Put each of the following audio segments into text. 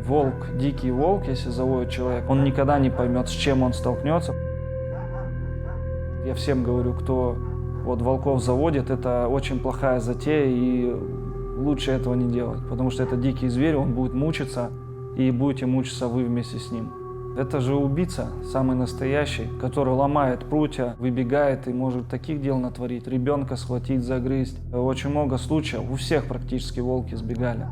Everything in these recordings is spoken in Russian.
Волк, дикий волк, если заводит человек, он никогда не поймет, с чем он столкнется. Я всем говорю, кто вот волков заводит, это очень плохая затея, и лучше этого не делать, потому что это дикий зверь, он будет мучиться, и будете мучиться вы вместе с ним. Это же убийца, самый настоящий, который ломает прутья, выбегает и может таких дел натворить, ребенка схватить, загрызть. Очень много случаев, у всех практически волки сбегали.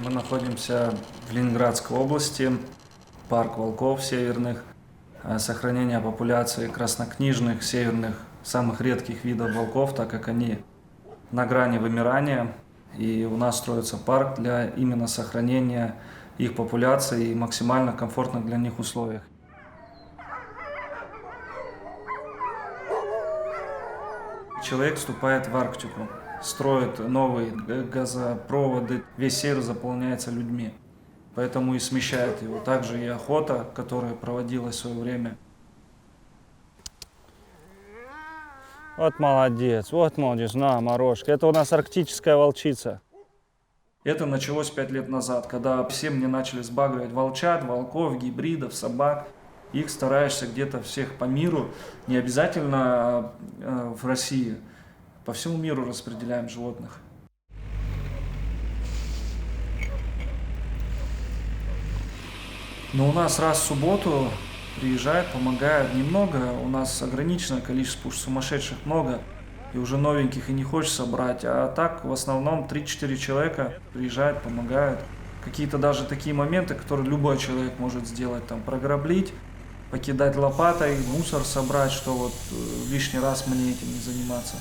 Мы находимся в Ленинградской области, парк волков северных, сохранение популяции краснокнижных, северных, самых редких видов волков, так как они на грани вымирания. И у нас строится парк для именно сохранения их популяции и максимально комфортных для них условиях. Человек вступает в Арктику, строит новые газопроводы, весь север заполняется людьми, поэтому и смещает его. Также и охота, которая проводилась в свое время. Вот молодец, на, морожка. Это у нас арктическая волчица. Это началось 5 лет назад, когда все мне начали сбагривать волчат, волков, гибридов, собак. Их стараешься где-то всех по миру, не обязательно в России, по всему миру распределяем животных. Но у нас раз в субботу приезжают, помогают немного, у нас ограниченное количество, уж сумасшедших много, и уже новеньких и не хочется брать, а так в основном 3-4 человека приезжают, помогают. Какие-то даже такие моменты, которые любой человек может сделать, там програблить, покидать лопатой, мусор собрать, что вот лишний раз мне этим не заниматься.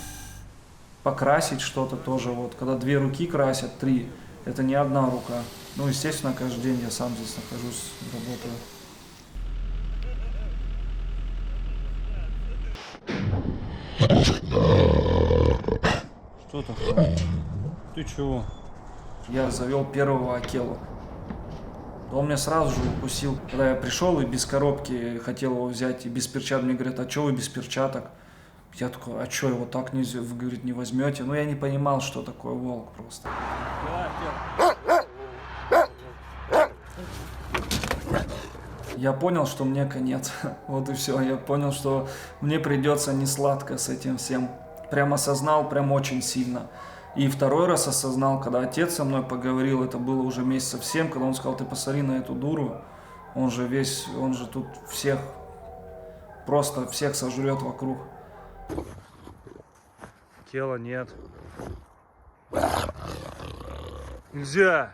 Покрасить что-то тоже, вот, когда 2 руки красят, 3, это не одна рука. Ну, естественно, каждый день я сам здесь нахожусь, работаю. Что такое? Ты чего? Я завел первого акелу. Он меня сразу же укусил. Когда я пришел и без коробки хотел его взять, и без перчаток, мне говорят, а что вы без перчаток? Я такой, а что его так нельзя, вы, говорит, не возьмете? Ну, я не понимал, что такое волк просто. Я понял, что мне конец. Вот и все. Я понял, что мне придется несладко с этим всем. Прям осознал, прям очень сильно. И второй раз осознал, когда отец со мной поговорил, это было уже месяцев 7, когда он сказал, ты посмотри на эту дуру, он же тут всех, просто всех сожрет вокруг. Тела нет. Нельзя.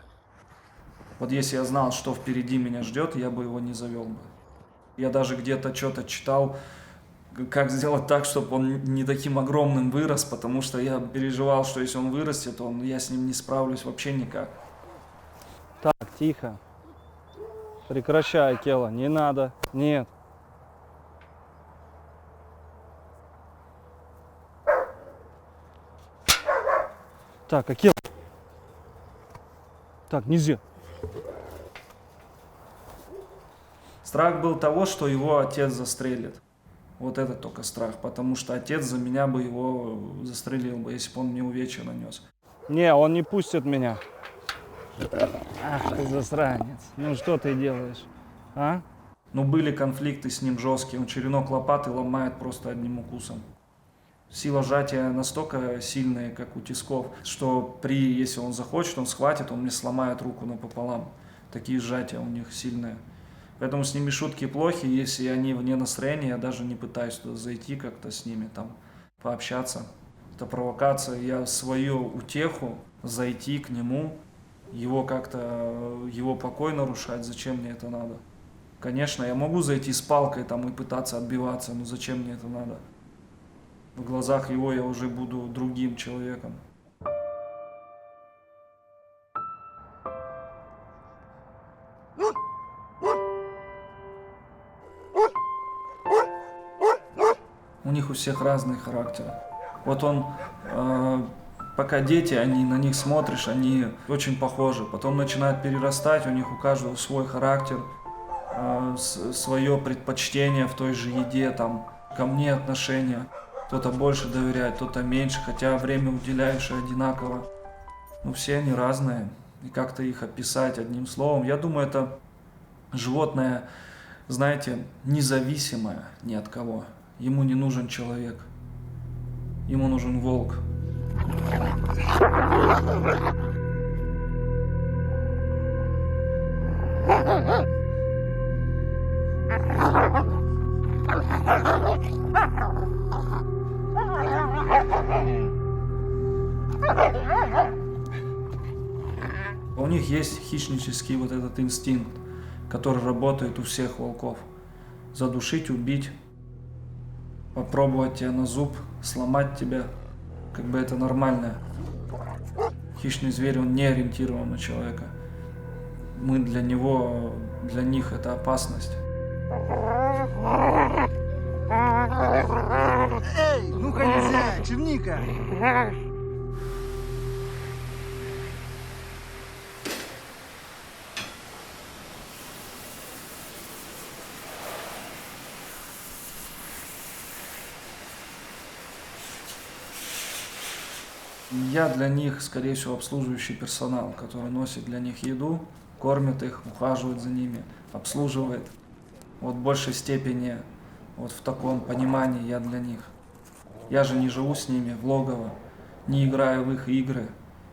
Вот если я знал, что впереди меня ждет, я бы его не завел бы. Я даже где-то что-то читал, как сделать так, чтобы он не таким огромным вырос, потому что я переживал, что если он вырастет, я с ним не справлюсь вообще никак. Так, тихо. Прекращай, Акела, не надо. Нет. Так, Акела. Так, нельзя. Страх был того, что его отец застрелит. Вот это только страх, потому что отец за меня бы его застрелил бы, если бы он мне увечья нанес. Не, он не пустит меня. Ах ты засранец. Ну что ты делаешь, а? Но были конфликты с ним жесткие, он черенок лопаты ломает просто одним укусом. Сила сжатия настолько сильная, как у тисков, что если он захочет, он схватит, он мне сломает руку напополам. Такие сжатия у них сильные. Поэтому с ними шутки плохи, если они вне настроения, я даже не пытаюсь туда зайти как-то с ними, там, пообщаться. Это провокация, я свою утеху зайти к нему, его как-то, его покой нарушать, зачем мне это надо? Конечно, я могу зайти с палкой там и пытаться отбиваться, но зачем мне это надо? В глазах его я уже буду другим человеком. У них у всех разный характер. Вот он Пока дети, они на них смотришь, они очень похожи. Потом начинают перерастать, у них у каждого свой характер, свое предпочтение в той же еде, там, ко мне отношения. Кто-то больше доверяет, кто-то меньше, хотя время уделяешь и одинаково. Ну, все они разные, и как-то их описать одним словом. Я думаю, это животное, знаете, независимое ни от кого. Ему не нужен человек, ему нужен волк. У них есть хищнический вот этот инстинкт, который работает у всех волков. Задушить, убить, попробовать тебя на зуб, сломать тебя. Как бы это нормально. Хищный зверь, он не ориентирован на человека. Мы для него, для них это опасность. Эй, ну-ка нельзя, черника! Я для них, скорее всего, обслуживающий персонал, который носит для них еду, кормит их, ухаживает за ними, обслуживает. Вот в большей степени, вот в таком понимании я для них. Я же не живу с ними в логово, не играю в их игры,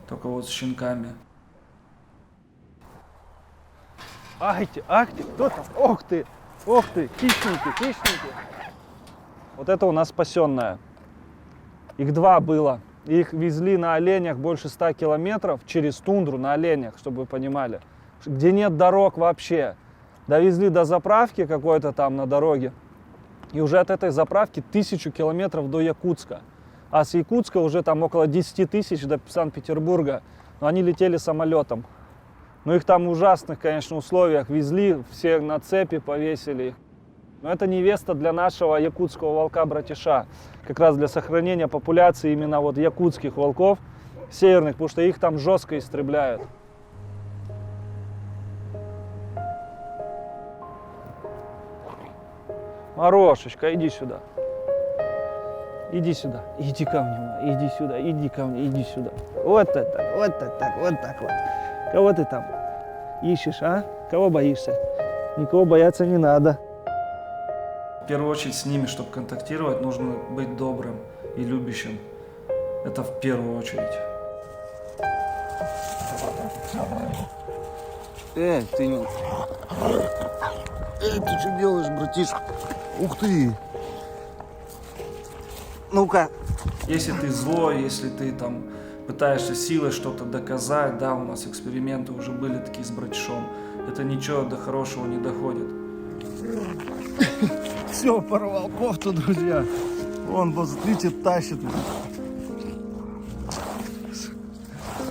только вот с щенками. Ахти, кто там? Ох ты, хищники, хищники. Вот это у нас спасенная. Их два было. Их везли на оленях больше 100 километров через тундру на оленях, чтобы вы понимали. Где нет дорог вообще. Довезли до заправки какой-то там на дороге. И уже от этой заправки 1000 километров до Якутска. А с Якутска уже там около 10 тысяч до Санкт-Петербурга. Но они летели самолетом. Но их там в ужасных, конечно, условиях везли, все на цепи повесили их. Но это невеста для нашего якутского волка-братиша. Как раз для сохранения популяции именно вот якутских волков северных, потому что их там жестко истребляют. Морошечка, иди сюда. Иди сюда, иди ко мне, иди сюда, иди ко мне, иди сюда. Вот это, вот так, вот так вот. Кого ты там ищешь, а? Кого боишься? Никого бояться не надо. В первую очередь с ними, чтобы контактировать, нужно быть добрым и любящим. Это в первую очередь. Эй, ты не... Эй, ты что делаешь, братишка? Ух ты! Ну-ка. Если ты злой, если ты там пытаешься силой что-то доказать, да, у нас эксперименты уже были такие с братишом, это ничего до хорошего не доходит. Все, порвал кофту, друзья. Вон, посмотрите, тащит.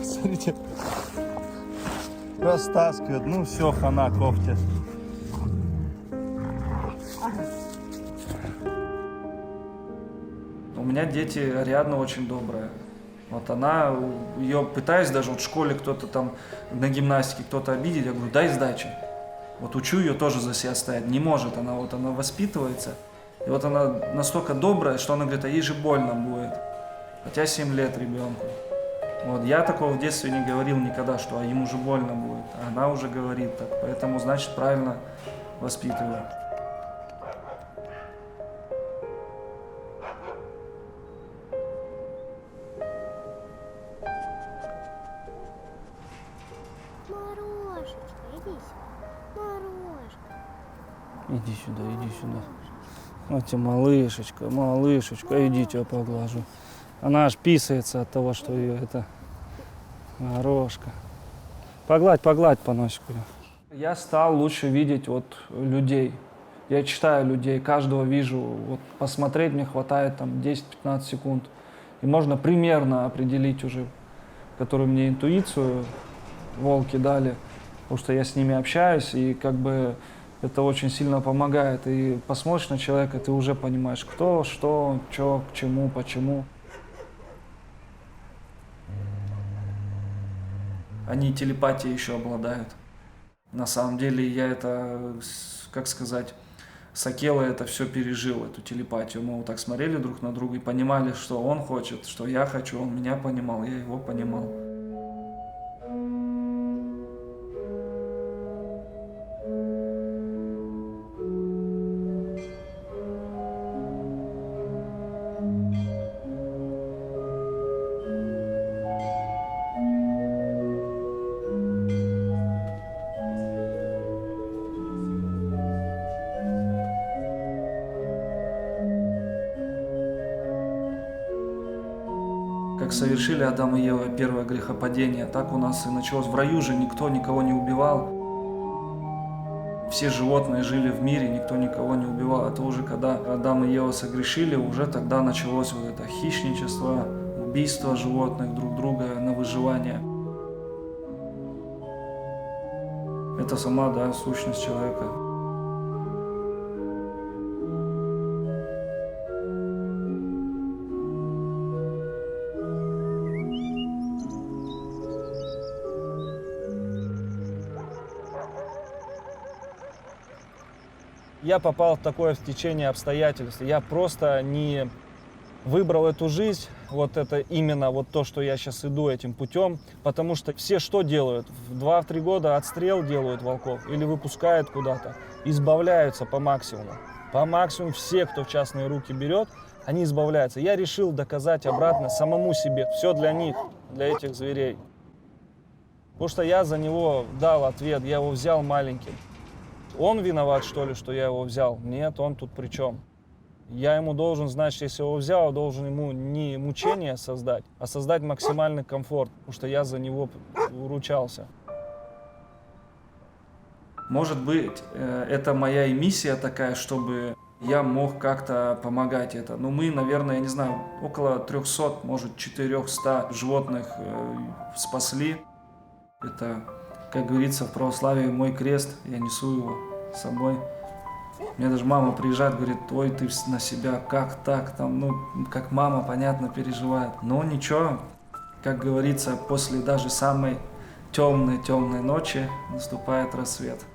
Смотрите. Растаскивает. Ну все, хана кофте. У меня дети, Ариадна очень добрая. Вот она, ее пытаюсь даже вот в школе кто-то там на гимнастике кто-то обидеть, я говорю, дай сдачи. Вот учу ее тоже за себя стоять, не может она, вот она воспитывается. И вот она настолько добрая, что она говорит, а ей же больно будет. Хотя 7 лет ребенку. Вот я такого в детстве не говорил никогда, что а ему же больно будет. А она уже говорит так, поэтому значит правильно воспитываю. Морошечка, иди сюда. Морошка. Иди сюда, иди сюда. Вот тебе малышечка, малышечка, иди тебя поглажу. Она аж писается от того, что ее это Морошка. Погладь, погладь по носику. Я стал лучше видеть вот людей. Я читаю людей, каждого вижу. Вот посмотреть мне хватает там 10-15 секунд. И можно примерно определить уже, которую мне интуицию волки дали. Потому что я с ними общаюсь, и как бы это очень сильно помогает. И посмотришь на человека, ты уже понимаешь, кто, что, к чему, почему. они телепатией еще обладают. На самом деле я это, как сказать, с Акелой это все пережил, эту телепатию. Мы вот так смотрели друг на друга и понимали, что он хочет, что я хочу, он меня понимал, я его понимал. Как совершили Адам и Ева первое грехопадение, так у нас и началось. В раю же никто никого не убивал. Все животные жили в мире, никто никого не убивал. Это уже когда Адам и Ева согрешили, уже тогда началось вот это хищничество, убийство животных друг друга на выживание. Это сама, да, сущность человека. Я попал в такое стечение обстоятельств. Я просто не выбрал эту жизнь, вот это именно вот то, что я сейчас иду этим путем, потому что все что делают? В 2-3 года отстрел делают волков или выпускают куда-то, избавляются по максимуму. По максимуму все, кто в частные руки берет, они избавляются. Я решил доказать обратно самому себе. Все для них, для этих зверей. Потому что я за него дал ответ, я его взял маленьким. Он виноват, что ли, что я его взял? Нет, он тут при чем? Я ему должен, значит, если его взял, должен ему не мучение создать, а создать максимальный комфорт, потому что я за него ручался. Может быть, это моя и миссия такая, чтобы я мог как-то помогать это. Но мы, наверное, я не знаю, около 300, может 400 животных спасли. Это, как говорится в православии, мой крест, я несу его с собой. Мне даже мама приезжает, говорит, ой, ты на себя, как так, там, ну, как мама, понятно, переживает. Но ничего, как говорится, после даже самой темной ночи наступает рассвет.